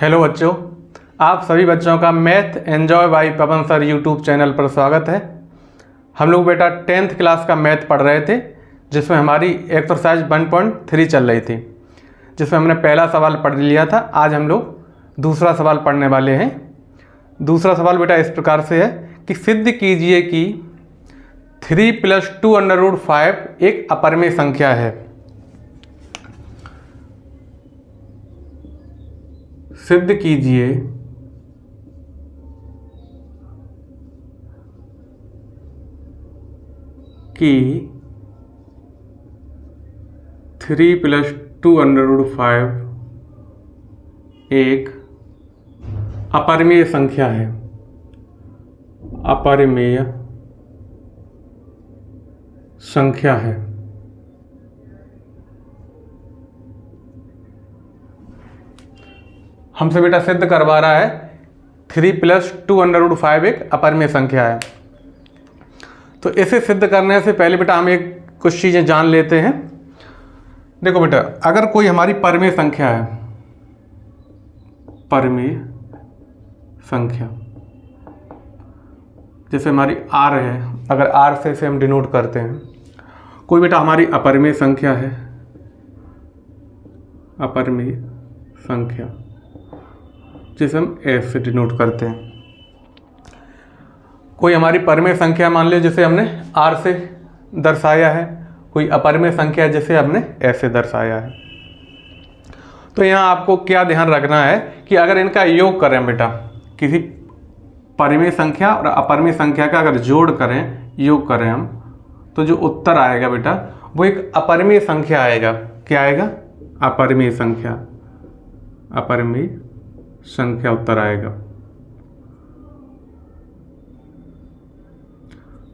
Hello बच्चों, आप सभी बच्चों का मैथ एंजॉय बाय पवन सर यूट्यूब चैनल पर स्वागत है। हम लोग बेटा 10th क्लास का मैथ पढ़ रहे थे, जिसमें हमारी एक्सरसाइज 1.3 चल रही थी, जिसमें हमने पहला सवाल पढ़ लिया था। आज हम लोग दूसरा सवाल पढ़ने वाले हैं। दूसरा सवाल बेटा इस प्रकार से है कि सिद्ध कीजिए कि 3 + 2√5 एक अपरिमेय संख्या है। सिद्ध कीजिए कि 3 + 2√5 एक अपरिमेय संख्या है। अपरिमेय संख्या है। हमसे बेटा सिद्ध करवा रहा है 3 + 2√5 एक अपरिमेय संख्या है। तो इसे सिद्ध करने से पहले बेटा हम एक कुछ चीज़ें जान लेते हैं। देखो बेटा, अगर कोई हमारी परिमेय संख्या है, परिमेय संख्या जैसे हमारी R है, अगर R से इसे हम डिनोट करते हैं। कोई बेटा हमारी अपरिमेय संख्या है, अपरिमेय संख्या जिसे हम S से डिनोट करते हैं। कोई हमारी परिमेय संख्या मान लो जिसे हमने R से दर्शाया है, कोई अपरिमेय संख्या जिसे हमने S से दर्शाया है। तो यहाँ आपको क्या ध्यान रखना है कि अगर इनका योग करें बेटा, किसी परिमेय संख्या और अपरिमेय संख्या का अगर जोड़ करें, योग करें हम, तो जो उत्तर आएगा बेटा वो एक अपरिमेय संख्या आएगा। क्या आएगा? अपरिमेय संख्या। अपरिमेय संख्या उत्तर आएगा।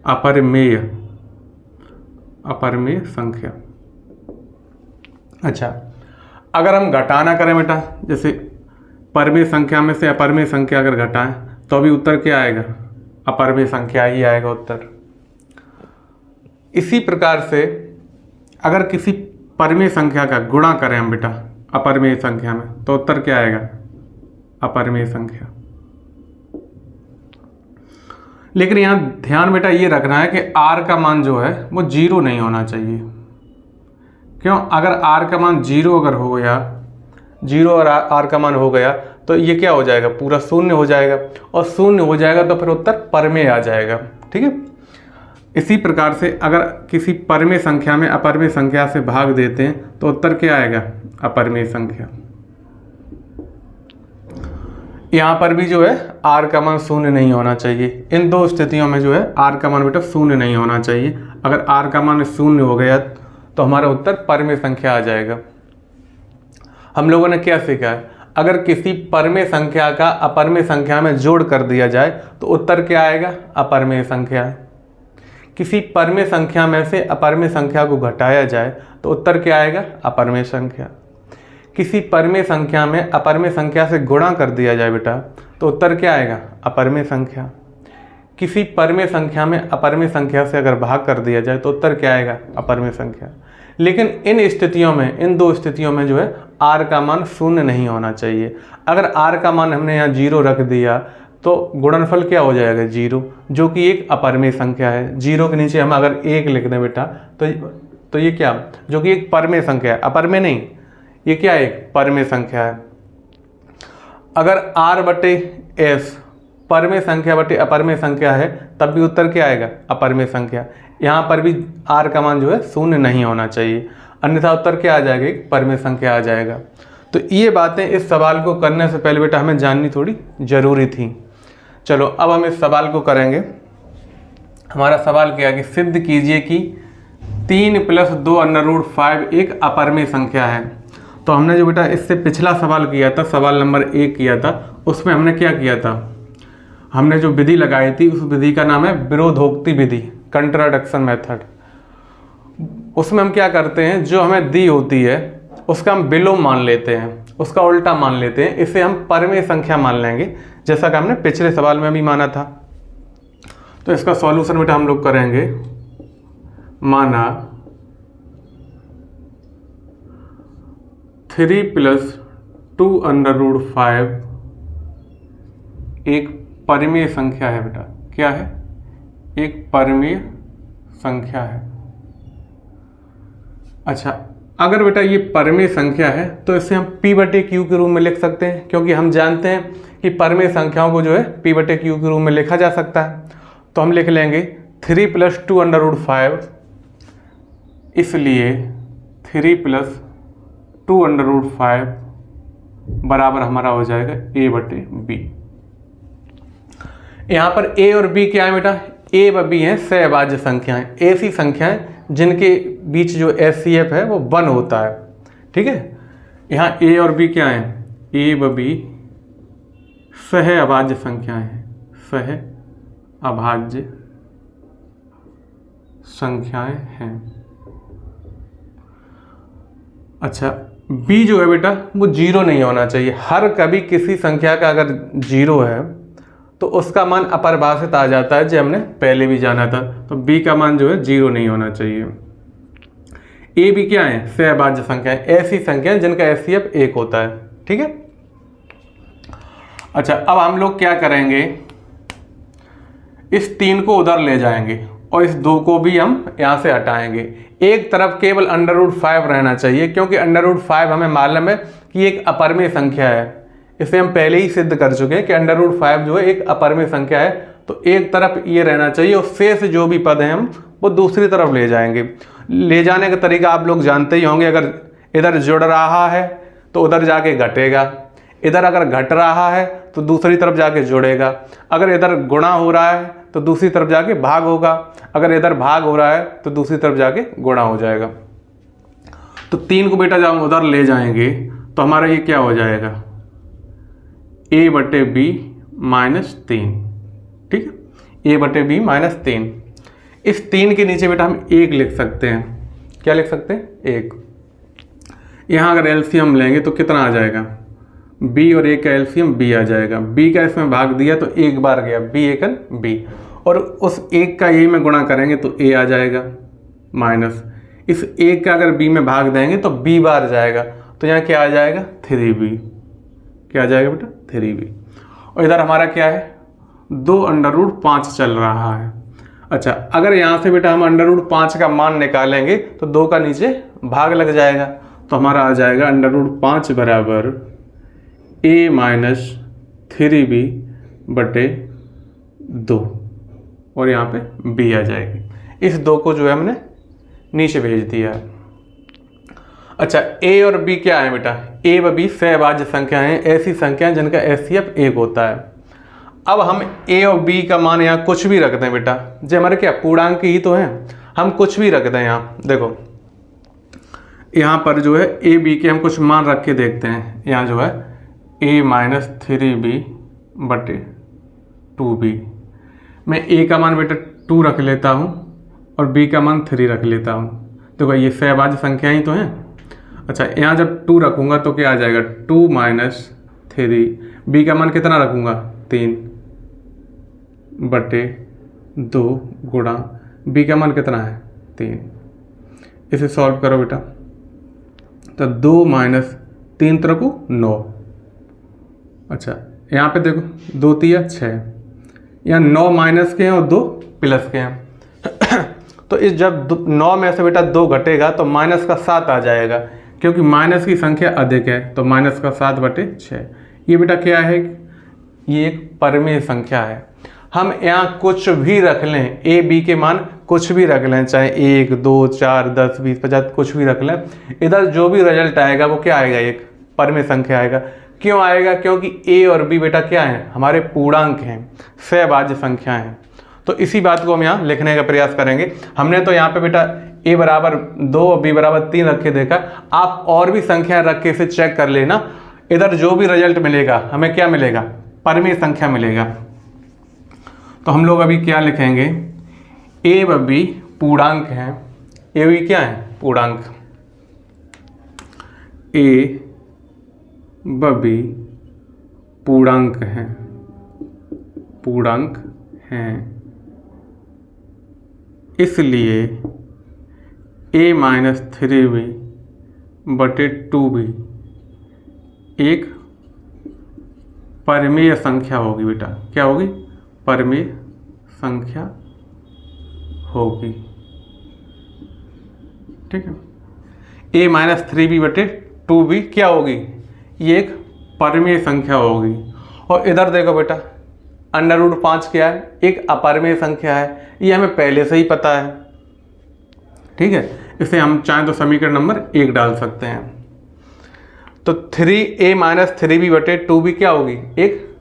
अपरिमेय, अपरिमेय संख्या। अच्छा, अगर हम घटाना करें बेटा, जैसे परिमेय संख्या में से अपरिमेय संख्या अगर घटाएं तो भी उत्तर क्या आएगा? अपरिमेय संख्या ही आएगा उत्तर। इसी प्रकार से अगर किसी परिमेय संख्या का गुणा करें हम बेटा अपरिमेय संख्या में, तो उत्तर क्या आएगा? अपरिमेय संख्या। लेकिन यहाँ ध्यान बेटा ये रखना है कि R का मान जो है वो 0 नहीं होना चाहिए। क्यों? अगर R का मान 0 अगर हो गया, 0 और R का मान हो गया तो ये क्या हो जाएगा? पूरा शून्य हो जाएगा, और शून्य हो जाएगा तो फिर उत्तर परिमेय आ जाएगा। ठीक है। इसी प्रकार से अगर किसी परिमेय संख्या में अपरिमेय संख्या से भाग देते हैं तो उत्तर क्या आएगा? अपरिमेय संख्या। यहाँ पर भी जो है R का मान शून्य नहीं होना चाहिए। इन दो स्थितियों में जो है R का मान बेटा शून्य नहीं होना चाहिए। अगर R का मान शून्य हो गया तो हमारा उत्तर परिमेय संख्या आ जाएगा। हम लोगों ने क्या सीखा है? अगर किसी परिमेय संख्या का अपरिमेय संख्या में जोड़ कर दिया जाए तो उत्तर क्या आएगा? अपरिमेय संख्या। किसी परिमेय संख्या में से अपरिमेय संख्या को घटाया जाए तो उत्तर क्या आएगा? अपरिमेय संख्या। किसी परिमेय संख्या में अपरिमेय संख्या से गुणा कर दिया जाए बेटा तो उत्तर क्या आएगा? अपरिमेय संख्या। किसी परिमेय संख्या में अपरिमेय संख्या से अगर भाग कर दिया जाए तो उत्तर क्या आएगा? अपरिमेय संख्या। लेकिन इन स्थितियों में, इन दो स्थितियों में जो है R का मान शून्य नहीं होना चाहिए। अगर R का मान हमने यहाँ 0 रख दिया तो गुणनफल क्या हो जाएगा? 0, जो कि एक अपरिमेय संख्या है। 0 के नीचे हम अगर 1 लिख दें बेटा तो ये क्या? जो कि एक परिमेय संख्या है, अपरिमेय नहीं। ये क्या है? एक परिमेय संख्या है। अगर R/S परिमेय संख्या बटे अपरिमेय संख्या है तब भी उत्तर क्या आएगा? अपरिमेय संख्या। यहाँ पर भी R का मान जो है शून्य नहीं होना चाहिए, अन्यथा उत्तर क्या आ जाएगा? एक परिमेय संख्या आ जाएगा। तो ये बातें इस सवाल को करने से पहले बेटा हमें जाननी थोड़ी ज़रूरी थी। चलो अब हम इस सवाल को करेंगे। हमारा सवाल क्या है कि सिद्ध कीजिए कि 3 + 2√5 एक अपरिमेय संख्या है। तो हमने जो बेटा इससे पिछला सवाल किया था, सवाल नंबर 1 किया था, उसमें हमने क्या किया था? हमने जो विधि लगाई थी उस विधि का नाम है विरोधोक्ति विधि, कंट्राडिक्शन मेथड। उसमें हम क्या करते हैं, जो हमें दी होती है उसका हम विलोम मान लेते हैं, उसका उल्टा मान लेते हैं। इसे हम परिमेय संख्या मान लेंगे, जैसा कि हमने पिछले सवाल में भी माना था। तो इसका सॉल्यूशन बेटा हम लोग करेंगे। माना 3 + 2√5 एक परिमेय संख्या है बेटा। क्या है? एक परिमेय संख्या है। अच्छा, अगर बेटा ये परिमेय संख्या है तो इसे हम P/Q के रूप में लिख सकते हैं, क्योंकि हम जानते हैं कि परिमेय संख्याओं को जो है P/Q के रूप में लिखा जा सकता है। तो हम लिख लेंगे 3 + 2√5, इसलिए 3 + 2√5 बराबर हमारा हो जाएगा A/B। यहाँ पर A और B क्या है बेटा? A व B हैं सहभाज्य संख्याएं, ऐसी संख्याएं जिनके बीच जो HCF है वो 1 होता है। ठीक है, यहाँ A और B क्या है? A व B सहअभाज्य संख्याएं हैं, सहअभाज्य संख्याएं हैं। अच्छा, B जो है बेटा वो 0 नहीं होना चाहिए। हर कभी किसी संख्या का अगर 0 है तो उसका मान अपरिभाषित आ जाता है, जो हमने पहले भी जाना था। तो B का मान जो है 0 नहीं होना चाहिए। A B क्या है? सहअभाज्य संख्याएं, ऐसी संख्याएं जिनका HCF 1 होता है। ठीक है। अच्छा, अब हम लोग क्या करेंगे, इस 3 को उधर ले जाएंगे और इस 2 को भी हम यहाँ से हटाएंगे। एक तरफ केवल √5 रहना चाहिए, क्योंकि √5 हमें मालूम है कि एक अपरिमेय संख्या है। इसे हम पहले ही सिद्ध कर चुके हैं कि √5 जो है एक अपरिमेय संख्या है। तो एक तरफ ये रहना चाहिए और शेष जो भी पद हैं हम वो दूसरी तरफ ले जाएंगे। ले जाने का तरीका आप लोग जानते ही होंगे। अगर इधर जुड़ रहा है तो उधर जाके घटेगा, इधर अगर घट रहा है तो दूसरी तरफ जाके जुड़ेगा, अगर इधर गुणा हो रहा है तो दूसरी तरफ जाके भाग होगा, अगर इधर भाग हो रहा है तो दूसरी तरफ जाके गुणा हो जाएगा। तो 3 को बेटा जब हम उधर ले जाएंगे तो हमारा ये क्या हो जाएगा? A/B -3। ठीक है, A/B -3। इस 3 के नीचे बेटा हम 1 लिख सकते हैं। क्या लिख सकते हैं? 1। यहाँ अगर एलसीएम लेंगे तो कितना आ जाएगा? B और A का एलसीएम B आ जाएगा। B का इसमें भाग दिया तो 1 बार गया, B एकन B, और उस 1 का A में गुणा करेंगे तो A आ जाएगा माइनस इस 1 का अगर B में भाग देंगे तो B बार जाएगा। तो यहाँ क्या आ जाएगा? 3B। क्या आ जाएगा बेटा? 3B। और इधर हमारा क्या है? 2√5 चल रहा है। अच्छा, अगर यहाँ से बेटा हम √5 का मान निकालेंगे तो 2 का नीचे भाग लग जाएगा। तो हमारा आ जाएगा √5 बराबर A - 3B/2, और यहाँ पे B आ जाएगी। इस 2 को जो है हमने नीचे भेज दिया है। अच्छा, A और B क्या है बेटा? A व B सहअभाज्य संख्या हैं, ऐसी संख्याएं जिनका HCF 1 होता है। अब हम A और B का मान यहाँ कुछ भी रख दें बेटा, जो हमारे क्या पूर्णांक ही तो हैं, हम कुछ भी रख दें। यहाँ देखो, यहाँ पर जो है A B के हम कुछ मान रख के देखते हैं। यहाँ जो है A - 3B/2B। मैं A का मान बेटा 2 रख लेता हूँ और B का मान 3 रख लेता हूँ। देखो ये सहअभाज्य संख्या ही तो हैं। अच्छा, यहाँ जब 2 रखूँगा तो क्या आ जाएगा? 2 - 3। B का मान कितना रखूँगा? 3/2 गुणा B का मान कितना है? 3। इसे सॉल्व करो बेटा। तो 2 - 3 रखो 9। अच्छा, यहाँ पे देखो 2 3 6, यहाँ 9 माइनस के हैं और 2 प्लस के हैं। तो इस जब 9 में से बेटा 2 घटेगा तो माइनस का 7 आ जाएगा, क्योंकि माइनस की संख्या अधिक है। तो -7/6। ये बेटा क्या है? ये एक परिमेय संख्या है। हम यहाँ कुछ भी रख लें, A B के मान कुछ भी रख लें, चाहे 1 2 4 10 20 50 कुछ भी रख लें, इधर जो भी रिजल्ट आएगा वो क्या आएगा? एक परिमेय संख्या आएगा। क्यों आएगा? क्योंकि A और B बेटा क्या है? हमारे पूर्णांक हैं, सहअभाज्य संख्या हैं। तो इसी बात को हम यहाँ लिखने का प्रयास करेंगे। हमने तो यहाँ पे बेटा A = 2 और B = 3 रख के देखा। आप और भी संख्या रख के इसे चेक कर लेना। इधर जो भी रिजल्ट मिलेगा हमें क्या मिलेगा? परिमेय संख्या मिलेगा। तो हम लोग अभी क्या लिखेंगे? A व B पूर्णांक हैं। A व B क्या है? पूर्णांक। A व B पूर्णांक हैं, पूर्णांक हैं। इसलिए A - 3B/2B एक परिमेय संख्या होगी बेटा। क्या होगी? परिमेय संख्या होगी। ठीक है। a माइनस 3b/2b क्या होगी? ये एक परिमेय संख्या होगी। और इधर देखो बेटा, √5 क्या है? एक अपरिमेय संख्या है। ये हमें पहले से ही पता है। ठीक है, इसे हम चाहें तो समीकरण नंबर 1 डाल सकते हैं। तो 3a माइनस 3b/2b क्या होगी? एक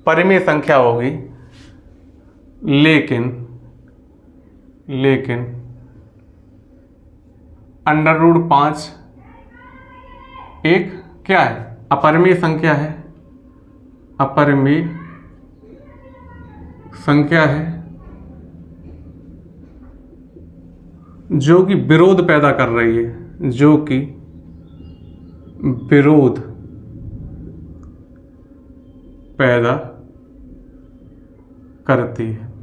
परिमेय संख्या होगी। लेकिन √5 एक क्या है? अपरिमेय संख्या है। अपरिमेय संख्या है जो कि विरोध पैदा कर रही है, जो कि विरोध पैदा करती है।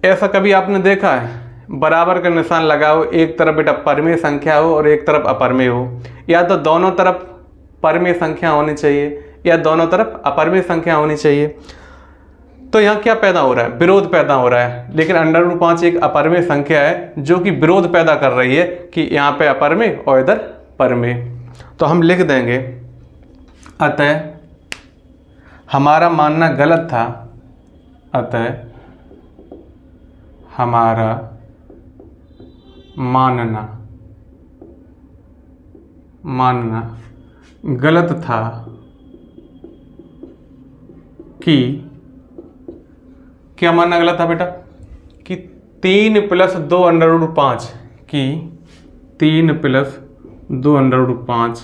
ऐसा कभी आपने देखा है? बराबर का निशान लगाओ, एक तरफ बेटा परिमेय संख्या हो और एक तरफ अपरिमेय हो, या तो दोनों तरफ परिमेय संख्या होनी चाहिए या दोनों तरफ अपरिमेय संख्या होनी चाहिए। तो यहाँ क्या पैदा हो रहा है? विरोध पैदा हो रहा है। लेकिन √5 एक अपरिमेय संख्या है जो कि विरोध पैदा कर रही है कि यहाँ पे अपरिमेय और इधर परिमेय। तो हम लिख देंगे, अतः हमारा मानना गलत था। अतः हमारा मानना गलत था कि क्या मानना गलत था बेटा? कि 3 + 2 √5 कि 3 + 2 √5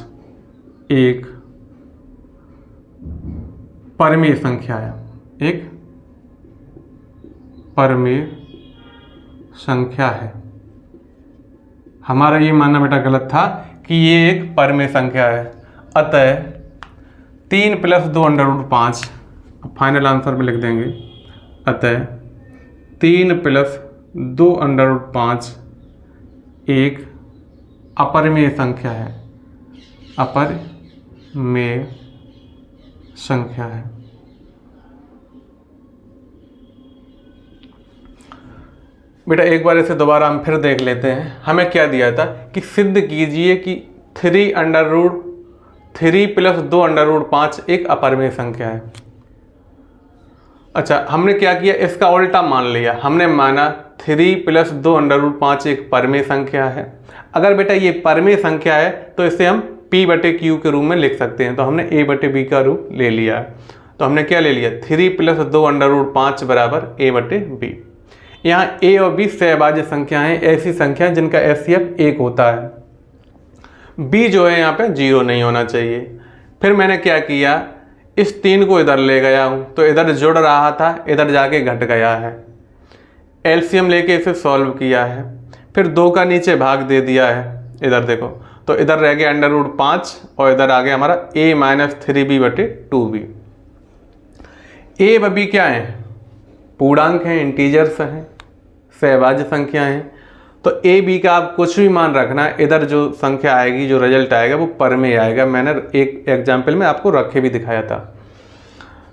एक परिमेय संख्या है। एक परिमेय संख्या है। हमारा ये मानना बेटा गलत था कि ये एक परिमेय संख्या है। अतः 3 + 2 √5 फाइनल आंसर में लिख देंगे। अतः 3 + 2 √5 एक अपरिमेय संख्या है। अपरिमेय संख्या है। बेटा एक बार इसे दोबारा हम फिर देख लेते हैं। हमें क्या दिया था कि सिद्ध कीजिए कि 3 + 2 √5 एक अपरिमेय संख्या है। अच्छा, हमने क्या किया? इसका उल्टा मान लिया। हमने माना 3 + 2 √5 एक परिमेय संख्या है। अगर बेटा ये परिमेय संख्या है तो इसे हम p/q के रूप में लिख सकते हैं। तो हमने a/b का रूप ले लिया। तो हमने क्या ले लिया? 3 + 2 √5 बराबर a/b। यहाँ a और b सहभाज्य संख्याएं, ऐसी संख्याएं जिनका HCF 1 होता है। b जो है यहाँ पे 0 नहीं होना चाहिए। फिर मैंने क्या किया? इस 3 को इधर ले गया हूँ, तो इधर जुड़ रहा था, इधर जाके घट गया है। एलसीएम लेके इसे सॉल्व किया है। फिर 2 का नीचे भाग दे दिया है। इधर देखो, तो इधर रह गया √5 और इधर आ गया हमारा a माइनस 3b/2b। a व b क्या है? पूर्णांक हैं, इंटीजर्स हैं, सहभाज्य संख्या हैं। तो a b का आप कुछ भी मान रखना, इधर जो संख्या आएगी, जो रिजल्ट आएगा वो परिमेय आएगा। मैंने एक एग्जाम्पल में आपको रखे भी दिखाया था।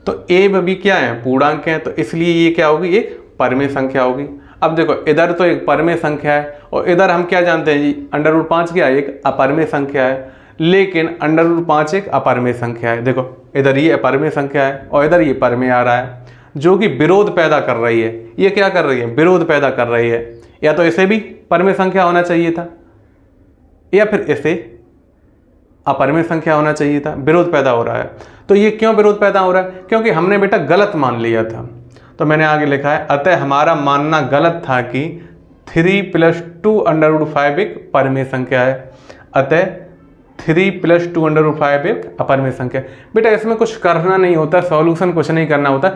तो a व b क्या है? पूर्णांक हैं, तो इसलिए ये क्या होगी? एक परिमेय संख्या होगी। अब देखो, इधर तो एक परिमेय संख्या है और इधर हम क्या जानते हैं जी? √5 क्या है? एक अपरिमेय संख्या है। लेकिन √5 एक अपरिमेय संख्या है। देखो, इधर ये अपरिमेय संख्या है और इधर ये परिमेय आ रहा है, जो कि विरोध पैदा कर रही है। ये क्या कर रही है? विरोध पैदा कर रही है। या तो इसे भी परिमेय संख्या होना चाहिए था या फिर इसे अपरिमेय संख्या होना चाहिए था। विरोध पैदा हो रहा है। तो ये क्यों विरोध पैदा हो रहा है? क्योंकि हमने बेटा गलत मान लिया था। तो मैंने आगे लिखा है, अतः हमारा मानना गलत था कि 3 + 2 √5 एक परिमेय संख्या है। अतः 3 + 2 √5 एक अपरिमेय संख्या। बेटा इसमें कुछ करना नहीं होता, सॉल्यूशन कुछ नहीं करना होता।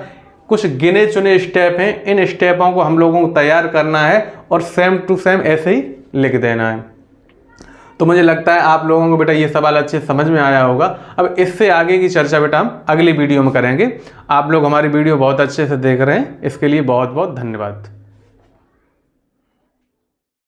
कुछ गिने चुने स्टेप हैं, इन स्टेपों को हम लोगों को तैयार करना है और सेम टू सेम ऐसे ही लिख देना है। तो मुझे लगता है आप लोगों को बेटा ये सवाल अच्छे समझ में आया होगा। अब इससे आगे की चर्चा बेटा हम अगली वीडियो में करेंगे। आप लोग हमारी वीडियो बहुत अच्छे से देख रहे हैं, इसके लिए बहुत बहुत धन्यवाद।